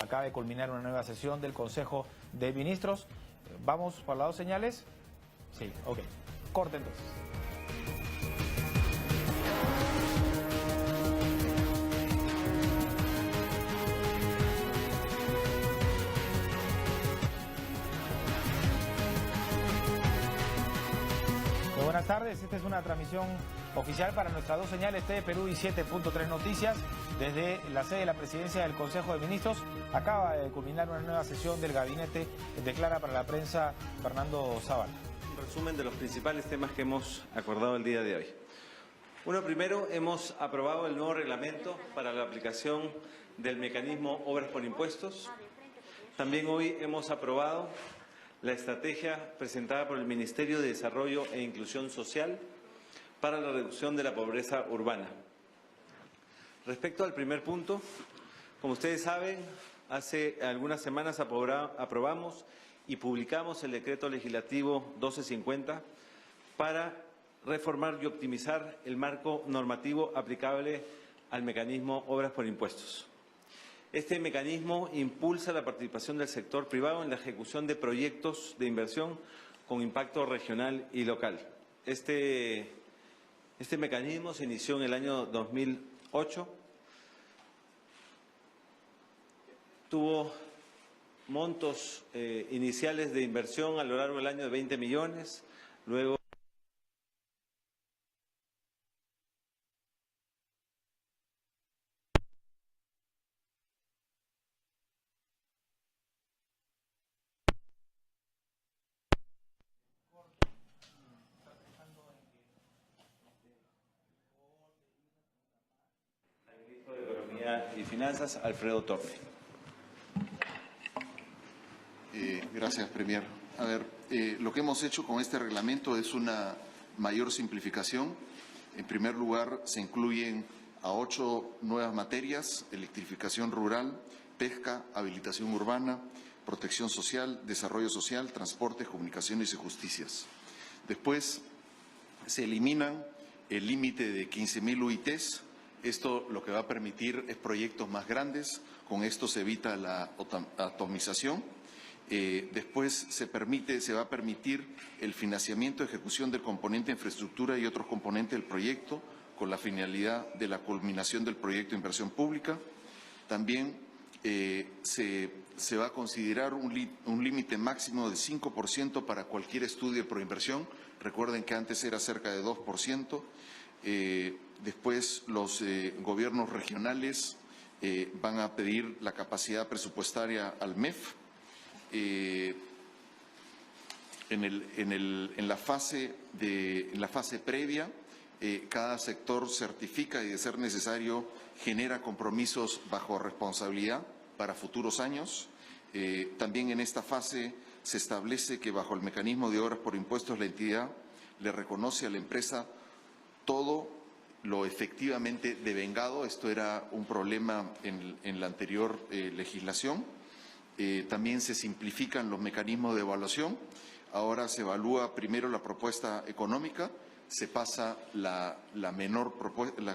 acaba de culminar una nueva sesión del Consejo de Ministros. ¿Vamos por las dos señales? Sí, ok. Corte entonces. Buenas tardes, esta es una transmisión oficial para nuestras dos señales TV Perú y 7.3 Noticias. Desde la sede de la Presidencia del Consejo de Ministros acaba de culminar una nueva sesión del gabinete, declara para la prensa Fernando Zavala. Un resumen de los principales temas que hemos acordado el día de hoy. Primero, hemos aprobado el nuevo reglamento para la aplicación del mecanismo Obras por Impuestos. También hoy hemos aprobado la estrategia presentada por el Ministerio de Desarrollo e Inclusión Social para la reducción de la pobreza urbana. Respecto al primer punto, como ustedes saben, hace algunas semanas aprobamos y publicamos el decreto legislativo 1250 para reformar y optimizar el marco normativo aplicable al mecanismo Obras por Impuestos. Este mecanismo impulsa la participación del sector privado en la ejecución de proyectos de inversión con impacto regional y local. Este mecanismo se inició en el año 2008, tuvo montos iniciales de inversión a lo largo del año de 20 millones, luego al ministro de Economía y Finanzas, Alfredo Torre. Gracias, Premier. A ver, lo que hemos hecho con este reglamento es una mayor simplificación. En primer lugar, se incluyen a 8 nuevas materias: electrificación rural, pesca, habilitación urbana, protección social, desarrollo social, transporte, comunicaciones y justicias. Después, se eliminan el límite de 15.000 UITs. Esto lo que va a permitir es proyectos más grandes. Con esto se evita la atomización. Después se va a permitir el financiamiento de ejecución del componente de infraestructura y otros componentes del proyecto con la finalidad de la culminación del proyecto de inversión pública. También se va a considerar un límite máximo de 5% para cualquier estudio de proinversión. Recuerden que antes era cerca de 2%. Después los gobiernos regionales van a pedir la capacidad presupuestaria al MEF. En la fase previa, cada sector certifica y, de ser necesario, genera compromisos bajo responsabilidad para futuros años. También en esta fase se establece que bajo el mecanismo de obras por impuestos la entidad le reconoce a la empresa todo lo efectivamente devengado. Esto era un problema en la anterior legislación. También se simplifican los mecanismos de evaluación. Ahora se evalúa primero la propuesta económica, se pasa la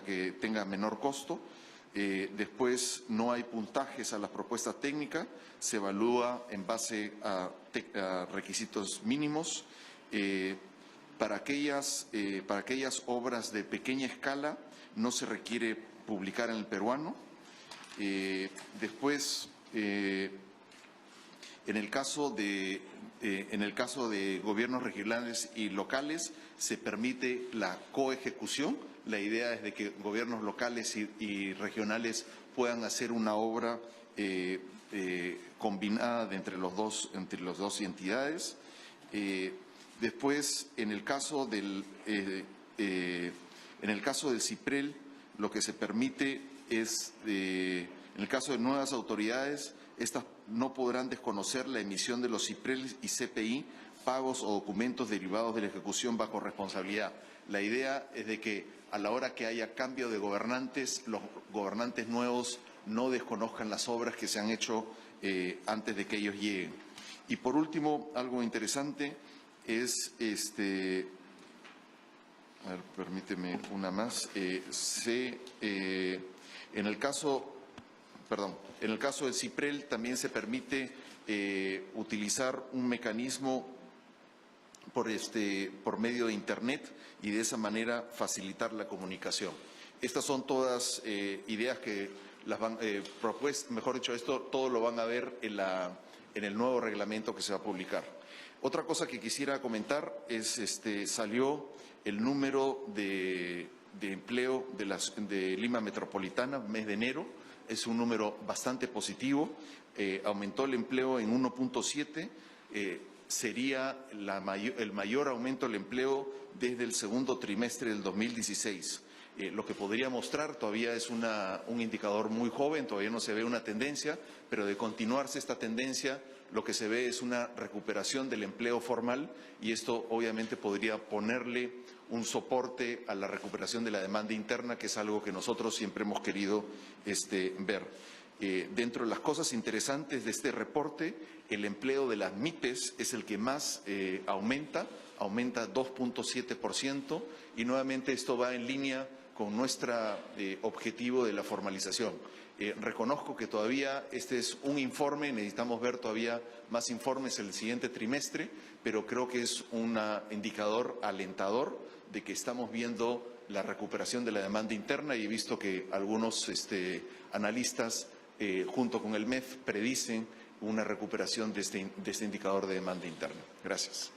que tenga menor costo. Después no hay puntajes a las propuestas técnicas, se evalúa en base a requisitos mínimos. Para aquellas obras de pequeña escala no se requiere publicar en el peruano. Después, en el caso de gobiernos regionales y locales, se permite la coejecución. La idea es de que gobiernos locales y regionales puedan hacer una obra combinada entre las dos entidades. Después, en el caso del CIPREL, lo que se permite es, en el caso de nuevas autoridades, estas no podrán desconocer la emisión de los CIPREL y CPI, pagos o documentos derivados de la ejecución bajo responsabilidad. La idea es de que a la hora que haya cambio de gobernantes, los gobernantes nuevos no desconozcan las obras que se han hecho antes de que ellos lleguen. Y por último, algo interesante es, a ver, permíteme una más, en el caso En el caso del CIPREL también se permite utilizar un mecanismo por medio de Internet y de esa manera facilitar la comunicación. Estas son todas ideas que las van propuestas, mejor dicho, esto todo lo van a ver en el nuevo reglamento que se va a publicar. Otra cosa que quisiera comentar es salió el número de empleo de Lima Metropolitana, mes de enero, es un número bastante positivo, aumentó el empleo en 1.7, sería el mayor aumento del empleo desde el segundo trimestre del 2016. Lo que podría mostrar todavía es un indicador muy joven, todavía no se ve una tendencia, pero de continuarse esta tendencia, lo que se ve es una recuperación del empleo formal y esto obviamente podría ponerle un soporte a la recuperación de la demanda interna, que es algo que nosotros siempre hemos querido ver. Dentro de las cosas interesantes de este reporte, el empleo de las MIPES es el que más aumenta 2.7%, y nuevamente esto va en línea con nuestro objetivo de la formalización. Reconozco que todavía este es un informe, necesitamos ver todavía más informes el siguiente trimestre, pero creo que es un indicador alentador de que estamos viendo la recuperación de la demanda interna, y he visto que algunos analistas junto con el MEF predicen una recuperación de este indicador de demanda interna. Gracias.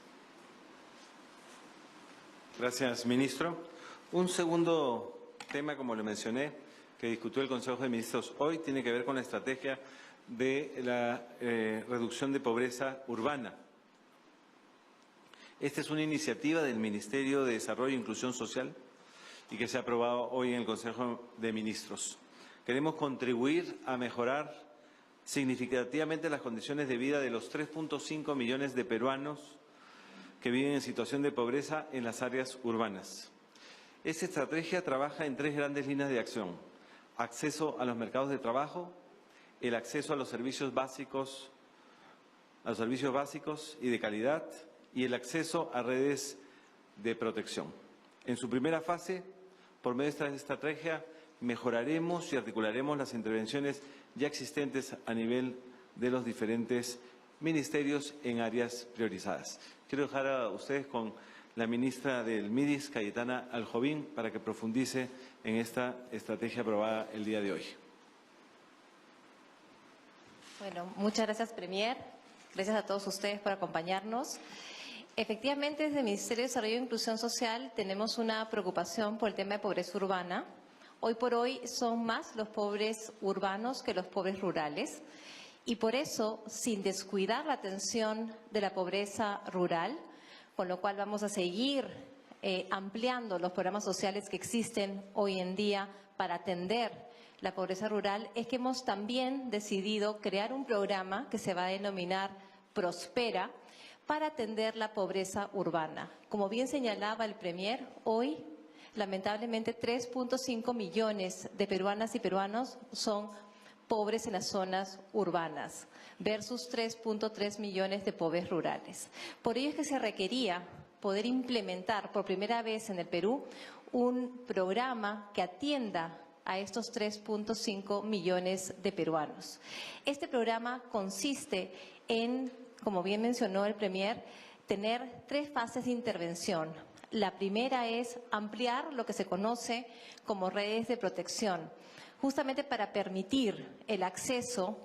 Gracias, ministro. Un segundo tema, como le mencioné, que discutió el Consejo de Ministros hoy, tiene que ver con la estrategia de la reducción de pobreza urbana. Esta es una iniciativa del Ministerio de Desarrollo e Inclusión Social y que se ha aprobado hoy en el Consejo de Ministros. Queremos contribuir a mejorar significativamente las condiciones de vida de los 3.5 millones de peruanos que viven en situación de pobreza en las áreas urbanas. Esta estrategia trabaja en 3 grandes líneas de acción: acceso a los mercados de trabajo, el acceso a los servicios básicos y de calidad, y el acceso a redes de protección. En su primera fase, por medio de esta estrategia, mejoraremos y articularemos las intervenciones ya existentes a nivel de los diferentes ministerios en áreas priorizadas. Quiero dejar a ustedes con la ministra del MIDIS, Cayetana Aljobín, para que profundice en esta estrategia aprobada el día de hoy. Bueno, muchas gracias, Premier. Gracias a todos ustedes por acompañarnos. Efectivamente, desde el Ministerio de Desarrollo e Inclusión Social tenemos una preocupación por el tema de pobreza urbana. Hoy por hoy son más los pobres urbanos que los pobres rurales, y por eso, sin descuidar la atención de la pobreza rural, con lo cual vamos a seguir ampliando los programas sociales que existen hoy en día para atender la pobreza rural, es que hemos también decidido crear un programa que se va a denominar Prospera para atender la pobreza urbana. Como bien señalaba el Premier, hoy lamentablemente 3.5 millones de peruanas y peruanos son pobres en las zonas urbanas versus 3.3 millones de pobres rurales. Por ello es que se requería poder implementar por primera vez en el Perú un programa que atienda a estos 3.5 millones de peruanos. Este programa consiste en, como bien mencionó el Premier, tener 3 fases de intervención. La primera es ampliar lo que se conoce como redes de protección, justamente para permitir el acceso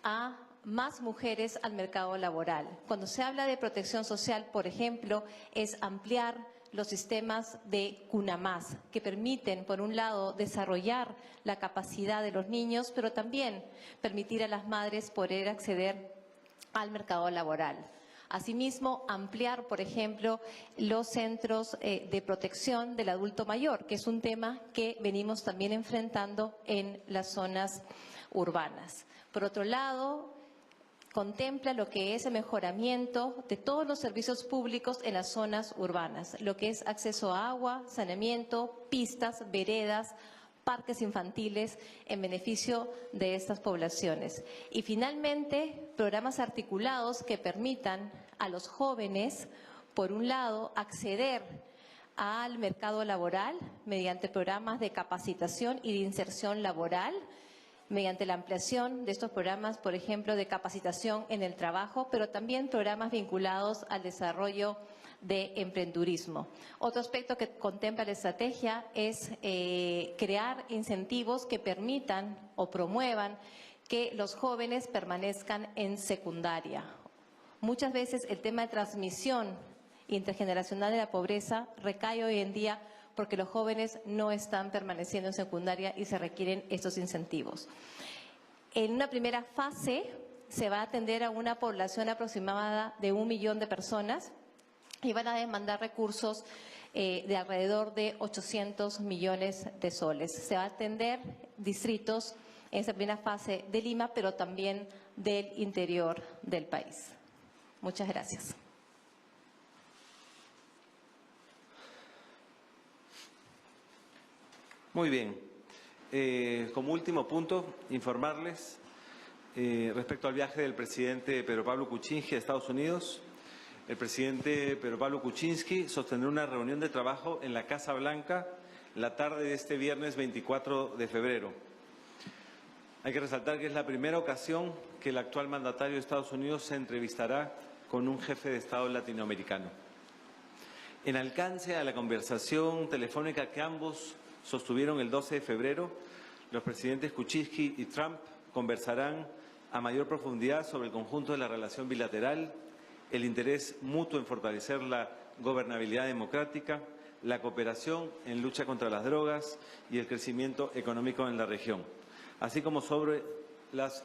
a más mujeres al mercado laboral. Cuando se habla de protección social, por ejemplo, es ampliar los sistemas de CUNAMAS, que permiten, por un lado, desarrollar la capacidad de los niños, pero también permitir a las madres poder acceder al mercado laboral. Asimismo, ampliar, por ejemplo, los centros de protección del adulto mayor, que es un tema que venimos también enfrentando en las zonas urbanas. Por otro lado, contempla lo que es el mejoramiento de todos los servicios públicos en las zonas urbanas, lo que es acceso a agua, saneamiento, pistas, veredas, parques infantiles en beneficio de estas poblaciones. Y finalmente, programas articulados que permitan a los jóvenes, por un lado, acceder al mercado laboral mediante programas de capacitación y de inserción laboral, mediante la ampliación de estos programas, por ejemplo, de capacitación en el trabajo, pero también programas vinculados al desarrollo de emprendurismo. Otro aspecto que contempla la estrategia es crear incentivos que permitan o promuevan que los jóvenes permanezcan en secundaria. Muchas veces el tema de transmisión intergeneracional de la pobreza recae hoy en día porque los jóvenes no están permaneciendo en secundaria y se requieren estos incentivos. En una primera fase se va a atender a una población aproximada de 1 millón de personas y van a demandar recursos de alrededor de 800 millones de soles. Se va a atender distritos en esa primera fase de Lima, pero también del interior del país. Muchas gracias. Muy bien. Como último punto, informarles respecto al viaje del presidente Pedro Pablo Kuczynski a Estados Unidos. El presidente Pedro Pablo Kuczynski sostendrá una reunión de trabajo en la Casa Blanca la tarde de este viernes 24 de febrero. Hay que resaltar que es la primera ocasión que el actual mandatario de Estados Unidos se entrevistará con un jefe de Estado latinoamericano. En alcance a la conversación telefónica que ambos sostuvieron el 12 de febrero, los presidentes Kuczynski y Trump conversarán a mayor profundidad sobre el conjunto de la relación bilateral, el interés mutuo en fortalecer la gobernabilidad democrática, la cooperación en lucha contra las drogas y el crecimiento económico en la región, así como sobre las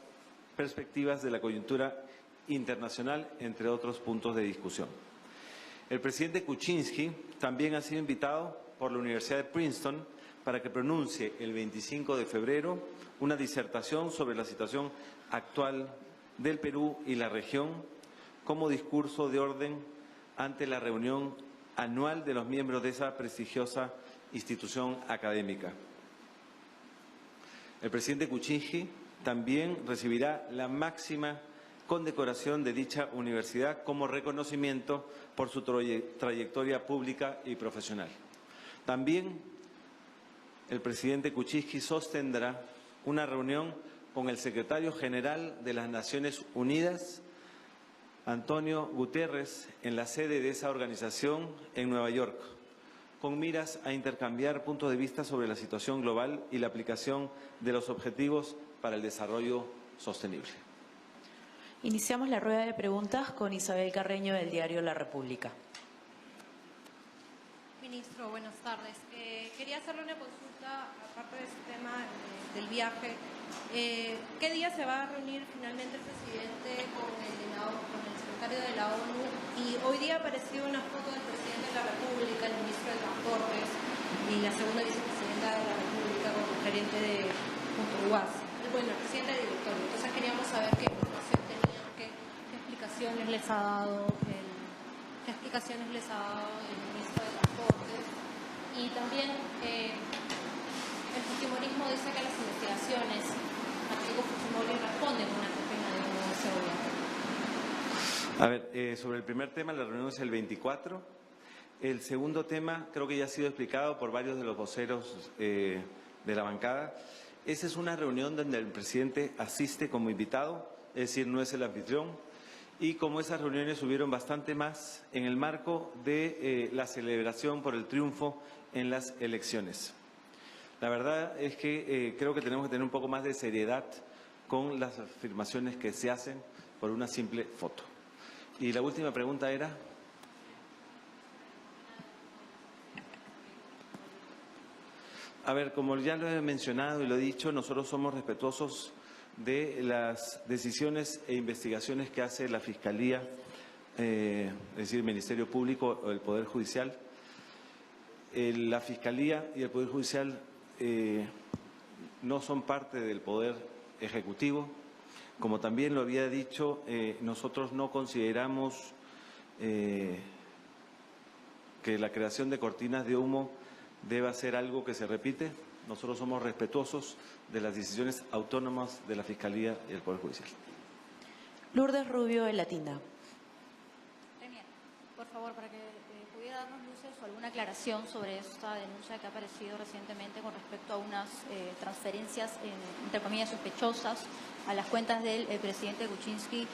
perspectivas de la coyuntura internacional, entre otros puntos de discusión. El presidente Kuczynski también ha sido invitado por la Universidad de Princeton para que pronuncie el 25 de febrero una disertación sobre la situación actual del Perú y la región como discurso de orden ante la reunión anual de los miembros de esa prestigiosa institución académica. El presidente Kuczynski también recibirá la máxima condecoración de dicha universidad como reconocimiento por su trayectoria pública y profesional. También el presidente Kuczynski sostendrá una reunión con el secretario general de las Naciones Unidas, Antonio Guterres, en la sede de esa organización en Nueva York, con miras a intercambiar puntos de vista sobre la situación global y la aplicación de los objetivos para el desarrollo sostenible. Iniciamos la rueda de preguntas con Isabel Carreño del diario La República. Ministro, buenas tardes. Quería hacerle una consulta, aparte de este tema del viaje. ¿Qué día se va a reunir finalmente el presidente con el secretario de la ONU? Y hoy día apareció una foto del presidente de la República, el ministro de Transportes y la segunda vicepresidenta de la República como gerente de UAS. Bueno, el presidente de directorio. Entonces queríamos saber qué información tenían, qué explicaciones les ha dado el ministro de Transportes. Y también el fujimorismo dice que las investigaciones a Keiko Fujimori responden a una pena de seguridad. A ver, sobre el primer tema, la reunión es el 24. El segundo tema creo que ya ha sido explicado por varios de los voceros de la bancada. Esa es una reunión donde el presidente asiste como invitado, es decir, no es el anfitrión. Y como esas reuniones hubieron bastante más en el marco de la celebración por el triunfo en las elecciones. La verdad es que creo que tenemos que tener un poco más de seriedad con las afirmaciones que se hacen por una simple foto. Y la última pregunta era... A ver, como ya lo he mencionado y lo he dicho, nosotros somos respetuosos de las decisiones e investigaciones que hace la Fiscalía, es decir, el Ministerio Público o el Poder Judicial. La Fiscalía y el Poder Judicial no son parte del Poder Ejecutivo. Como también lo había dicho, nosotros no consideramos que la creación de cortinas de humo deba ser algo que se repite. Nosotros somos respetuosos de las decisiones autónomas de la Fiscalía y el Poder Judicial. Lourdes Rubio, de Latina. por favor, para que pudiera darnos luces o alguna aclaración sobre esta denuncia que ha aparecido recientemente con respecto a unas transferencias, entre comillas, sospechosas a las cuentas del presidente Kuczynski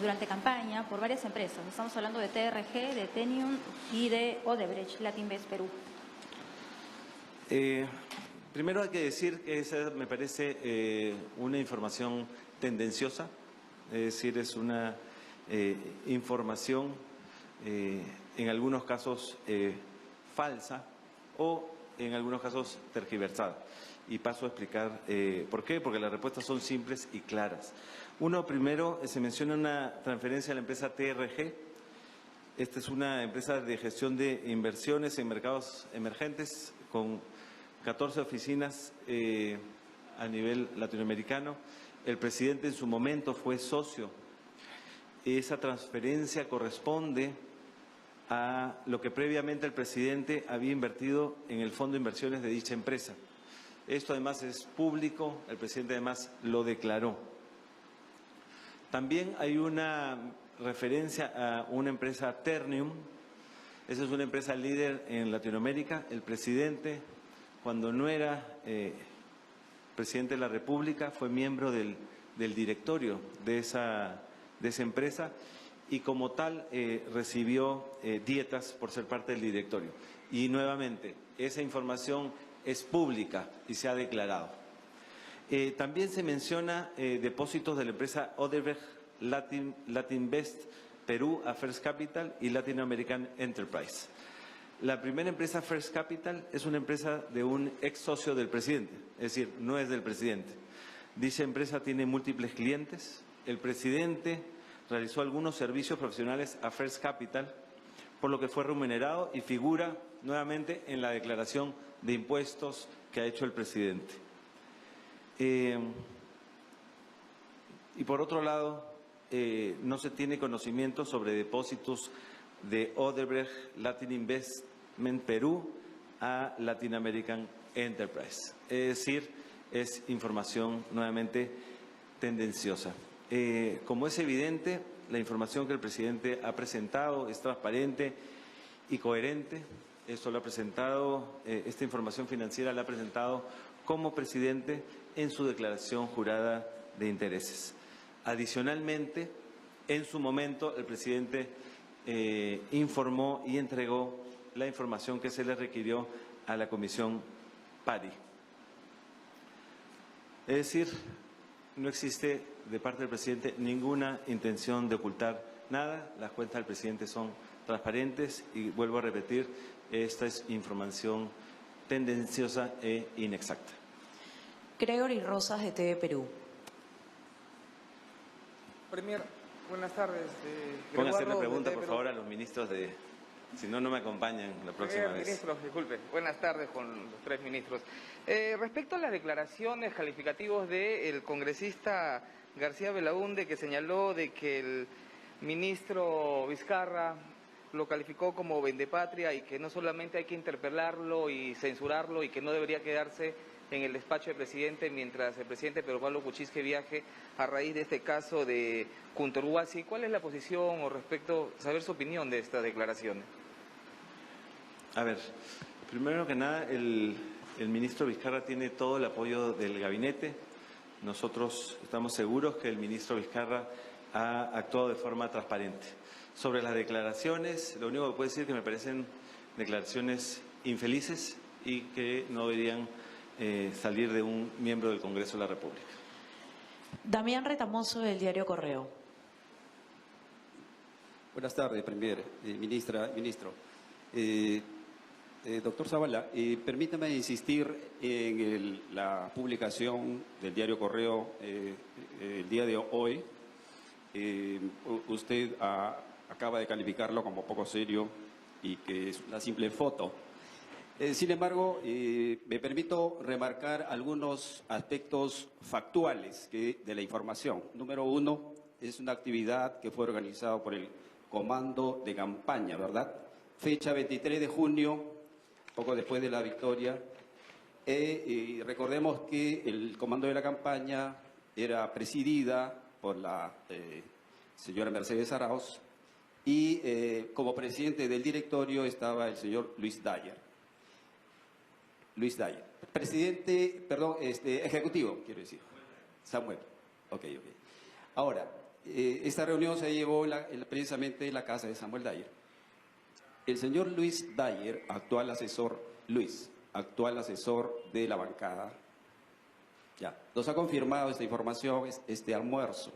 durante campaña por varias empresas. Estamos hablando de TRG, de Tenium y de Odebrecht, Latinvest Perú. Primero hay que decir que esa me parece una información tendenciosa, es decir, es una información en algunos casos falsa o en algunos casos tergiversada. Y paso a explicar por qué, porque las respuestas son simples y claras. Uno, primero, se menciona una transferencia a la empresa TRG. Esta es una empresa de gestión de inversiones en mercados emergentes con 14 oficinas a nivel latinoamericano. El presidente en su momento fue socio. Esa transferencia corresponde a lo que previamente el presidente había invertido en el fondo de inversiones de dicha empresa. Esto además es público, el presidente además lo declaró. También hay una referencia a una empresa Ternium. Esa es una empresa líder en Latinoamérica. El presidente, cuando no era presidente de la República, fue miembro del directorio de esa empresa y como tal recibió dietas por ser parte del directorio. Y nuevamente, esa información es pública y se ha declarado. También se menciona depósitos de la empresa Odebrecht, Latinvest Perú a First Capital y Latin American Enterprise. La primera empresa, First Capital, es una empresa de un ex socio del presidente, es decir, no es del presidente. Dicha empresa tiene múltiples clientes. El presidente realizó algunos servicios profesionales a First Capital, por lo que fue remunerado y figura nuevamente en la declaración de impuestos que ha hecho el presidente. Y por otro lado, no se tiene conocimiento sobre depósitos de Odebrecht Latin Investment Perú a Latin American Enterprise. Es decir, es información nuevamente tendenciosa. Como es evidente, la información que el presidente ha presentado es transparente y coherente. Esto lo ha presentado, esta información financiera la ha presentado como presidente en su declaración jurada de intereses. Adicionalmente, en su momento, el presidente informó y entregó la información que se le requirió a la Comisión PARI. Es decir, no existe de parte del presidente ninguna intención de ocultar nada. Las cuentas del presidente son transparentes y vuelvo a repetir, esta es información tendenciosa e inexacta. Gregory Rosas, de TV Perú. Premier, buenas tardes. Pueden hacerle preguntas, por favor, a los ministros de... Si no, no me acompañan la próxima vez. Ministros, disculpe. Buenas tardes con los tres ministros. Respecto a las declaraciones calificativas del congresista García Belaúnde, que señaló de que el ministro Vizcarra lo calificó como vendepatria y que no solamente hay que interpelarlo y censurarlo y que no debería quedarse en el despacho del presidente mientras el presidente Pedro Pablo Kuczynski viaje a raíz de este caso de Kunturhuasi. ¿Cuál es la posición o respecto, saber su opinión de estas declaraciones? A ver, primero que nada, el ministro Vizcarra tiene todo el apoyo del gabinete. Nosotros estamos seguros que el ministro Vizcarra ha actuado de forma transparente. Sobre las declaraciones, lo único que puedo decir es que me parecen declaraciones infelices y que no deberían salir de un miembro del Congreso de la República. Damián Retamoso, del diario Correo. Buenas tardes, Premier, ministro. Doctor Zavala, permítame insistir en la publicación del diario Correo el día de hoy. Usted acaba de calificarlo como poco serio y que es una simple foto. Sin embargo, me permito remarcar algunos aspectos factuales de la información. Número uno, es una actividad que fue organizada por el Comando de Campaña, ¿verdad? Fecha 23 de junio, poco después de la victoria. Y recordemos que el Comando de la Campaña era presidida por la señora Mercedes Arauz y como presidente del directorio estaba el señor Luis Dyer. Presidente, perdón, ejecutivo, quiero decir. Samuel. Ok. Ahora, esta reunión se llevó precisamente en la casa de Samuel Dyer. El señor Luis Dyer, actual asesor de la bancada, ya, nos ha confirmado esta información, este almuerzo.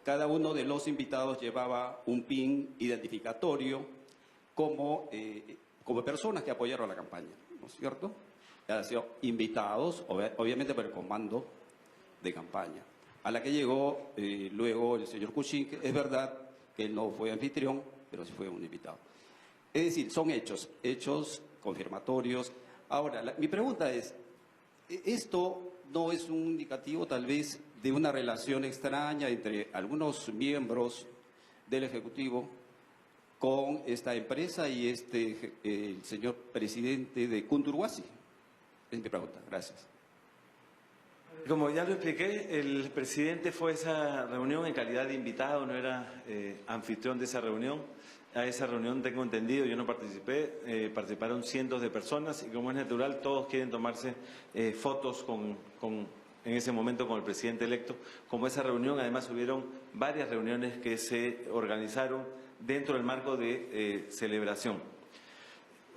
Cada uno de los invitados llevaba un PIN identificatorio como personas que apoyaron la campaña, ¿no es cierto? Han sido invitados, obviamente, por el comando de campaña, a la que llegó luego el señor Cushing, que es verdad que él no fue anfitrión, pero sí fue un invitado. Es decir, son hechos confirmatorios. Ahora, mi pregunta es, ¿esto no es un indicativo tal vez de una relación extraña entre algunos miembros del Ejecutivo con esta empresa y el señor presidente de Cundurhuasi? Es mi pregunta. Gracias. Como ya lo expliqué, el presidente fue a esa reunión en calidad de invitado, no era anfitrión de esa reunión. A esa reunión, tengo entendido, yo no participé, participaron cientos de personas y como es natural, todos quieren tomarse fotos en ese momento con el presidente electo. Como esa reunión, además hubieron varias reuniones que se organizaron dentro del marco de celebración.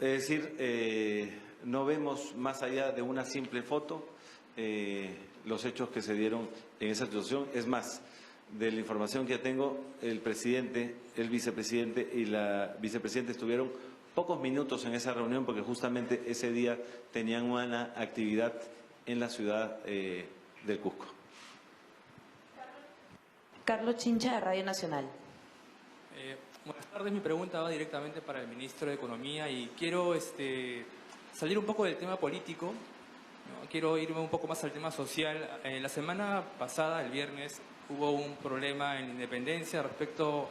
Es decir, no vemos más allá de una simple foto los hechos que se dieron en esa situación. Es más, de la información que ya tengo, el presidente, el vicepresidente y la vicepresidenta estuvieron pocos minutos en esa reunión porque justamente ese día tenían una actividad en la ciudad del Cusco. Carlos Chincha, de Radio Nacional. Buenas tardes, mi pregunta va directamente para el ministro de Economía y quiero salir un poco del tema político, ¿no? Quiero irme un poco más al tema social. La semana pasada, el viernes, hubo un problema en Independencia respecto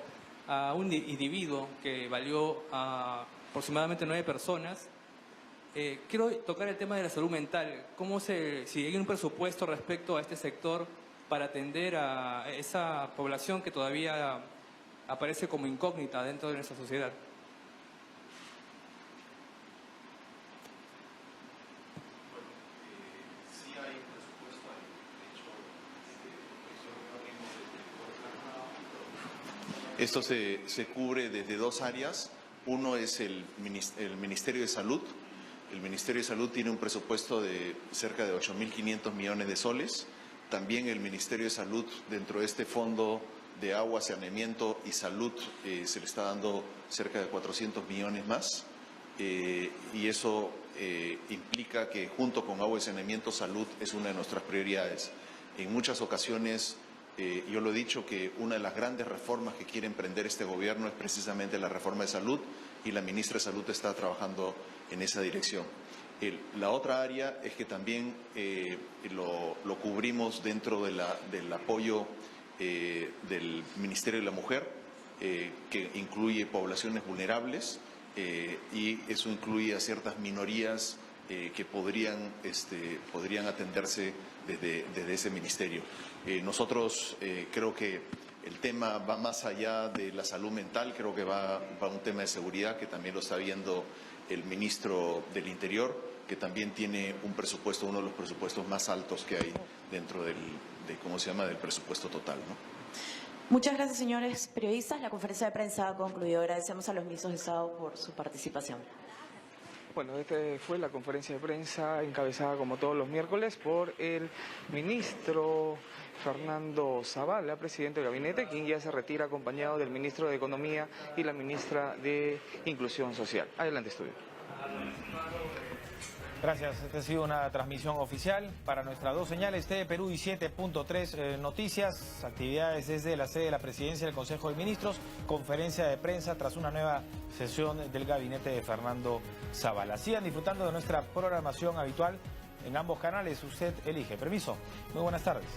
a un individuo que valió a aproximadamente 9 personas. Quiero tocar el tema de la salud mental. Si hay un presupuesto respecto a este sector para atender a esa población que todavía aparece como incógnita dentro de nuestra sociedad. Esto se cubre desde dos áreas. Uno es el Ministerio de Salud. El Ministerio de Salud tiene un presupuesto de cerca de 8.500 millones de soles. También el Ministerio de Salud, dentro de este fondo de agua, saneamiento y salud, se le está dando cerca de 400 millones más. Y eso implica que junto con agua y saneamiento, salud es una de nuestras prioridades. En muchas ocasiones, yo lo he dicho, que una de las grandes reformas que quiere emprender este gobierno es precisamente la reforma de salud y la ministra de Salud está trabajando en esa dirección. La otra área es que también lo cubrimos dentro del apoyo del Ministerio de la Mujer, que incluye poblaciones vulnerables y eso incluye a ciertas minorías que podrían atenderse desde ese ministerio. Nosotros creo que el tema va más allá de la salud mental, creo que va a un tema de seguridad que también lo está viendo el ministro del Interior, que también tiene un presupuesto, uno de los presupuestos más altos que hay dentro del presupuesto total, ¿no? Muchas gracias, señores periodistas. La conferencia de prensa ha concluido. Agradecemos a los ministros de Estado por su participación. Bueno, esta fue la conferencia de prensa encabezada como todos los miércoles por el ministro Fernando Zavala, presidente del gabinete, quien ya se retira acompañado del ministro de Economía y la ministra de Inclusión Social. Adelante, estudio. Gracias. Esta ha sido una transmisión oficial para nuestras dos señales, TV Perú y 7.3 Noticias. Actividades desde la sede de la Presidencia del Consejo de Ministros. Conferencia de prensa tras una nueva sesión del gabinete de Fernando Zavala. Sigan disfrutando de nuestra programación habitual en ambos canales. Usted elige. Permiso. Muy buenas tardes.